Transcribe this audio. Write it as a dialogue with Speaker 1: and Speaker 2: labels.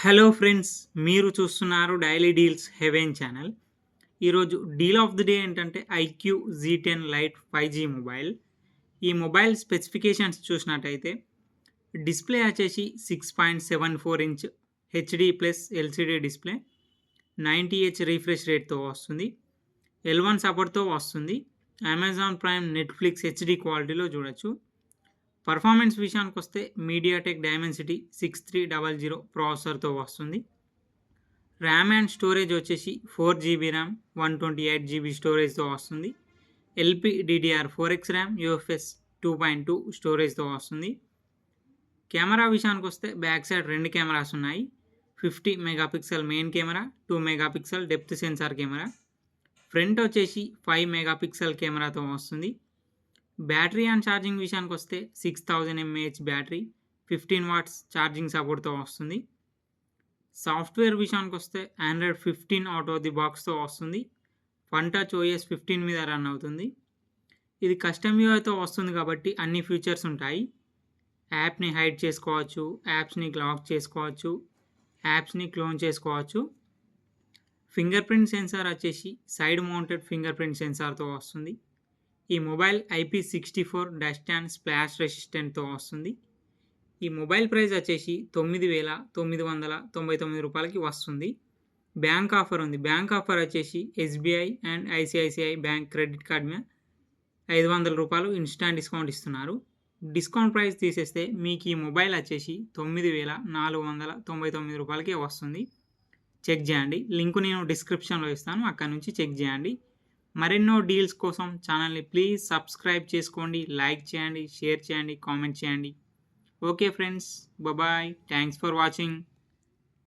Speaker 1: Hello friends, మీరు చూస్తున్నారు daily deals heaven channel. ఈరోజు డీల్ ఆఫ్ ది డే ఏంటంటే iQOO Z10 lite 5G mobile. ఈ మొబైల్ స్పెసిఫికేషన్స్ చూసినట్టయితే డిస్ప్లే వచ్చేసి 6.74 inch HD plus LCD display, 90Hz refresh రేట్తో వస్తుంది, L1 సపోర్ట్తో వస్తుంది. అమెజాన్ ప్రైమ్, నెట్ఫ్లిక్స్ హెచ్డి క్వాలిటీలో చూడొచ్చు. పర్ఫార్మెన్స్ విషయానికి వస్తే మీడియాటెక్ డైమెన్సిటీ 6300 ప్రాసెసర్తో వస్తుంది. ర్యామ్ అండ్ స్టోరేజ్ వచ్చేసి 4GB ర్యామ్, 128GB స్టోరేజ్తో వస్తుంది. LPDDR4X ర్యామ్, UFS 2.2 స్టోరేజ్తో వస్తుంది. కెమెరా విషయానికి వస్తే బ్యాక్ సైడ్ 2 కెమెరాస్ ఉన్నాయి. 50 megapixel main camera, 2 megapixel depth censor camera. Front వచ్చేసి 5 మెగాపిక్సెల్ కెమెరాతో వస్తుంది. బ్యాటరీ అండ్ ఛార్జింగ్ విషయానికి వస్తే 6000 mAh బ్యాటరీ, 15 వాట్స్ ఛార్జింగ్ సపోర్ట్తో వస్తుంది. సాఫ్ట్వేర్ విషయానికి వస్తే ఆండ్రాయిడ్ 15 అవుట్ ఆఫ్ ది బాక్స్తో వస్తుంది. ఫన్ టచ్ OS 15 మీద రన్ అవుతుంది. ఇది కస్టమ్ యూఐతో వస్తుంది కాబట్టి అన్ని ఫీచర్స్ ఉంటాయి. యాప్ని హైడ్ చేసుకోవచ్చు, యాప్స్ని లాక్ చేసుకోవచ్చు, యాప్స్ని క్లోన్ చేసుకోవచ్చు. ఫింగర్ ప్రింట్ సెన్సార్ వచ్చేసి సైడ్ మౌంటెడ్ ఫింగర్ ప్రింట్ సెన్సార్తో వస్తుంది. ఈ మొబైల్ IP64-10 స్ప్లాష్ రెసిస్టెంట్తో వస్తుంది. ఈ మొబైల్ ప్రైస్ వచ్చేసి 9999 రూపాయలకి వస్తుంది. బ్యాంక్ ఆఫర్ ఉంది. బ్యాంక్ ఆఫర్ వచ్చేసి SBI and ICICI bank credit card మీద 500 రూపాయలు ఇన్స్టాంట్ డిస్కౌంట్ ఇస్తున్నారు. డిస్కౌంట్ ప్రైస్ తీసేస్తే మీకు ఈ మొబైల్ వచ్చేసి 9499 రూపాయలకే వస్తుంది. చెక్ చేయండి. లింక్ నేను డిస్క్రిప్షన్లో ఇస్తాను, అక్కడ నుంచి చెక్ చేయండి. మరెన్నో డీల్స్ కోసం ఛానల్ని ప్లీజ్ సబ్స్క్రైబ్ చేసుకోండి, లైక్ చేయండి, షేర్ చేయండి, కామెంట్ చేయండి. Okay friends, bye. Thanks for watching.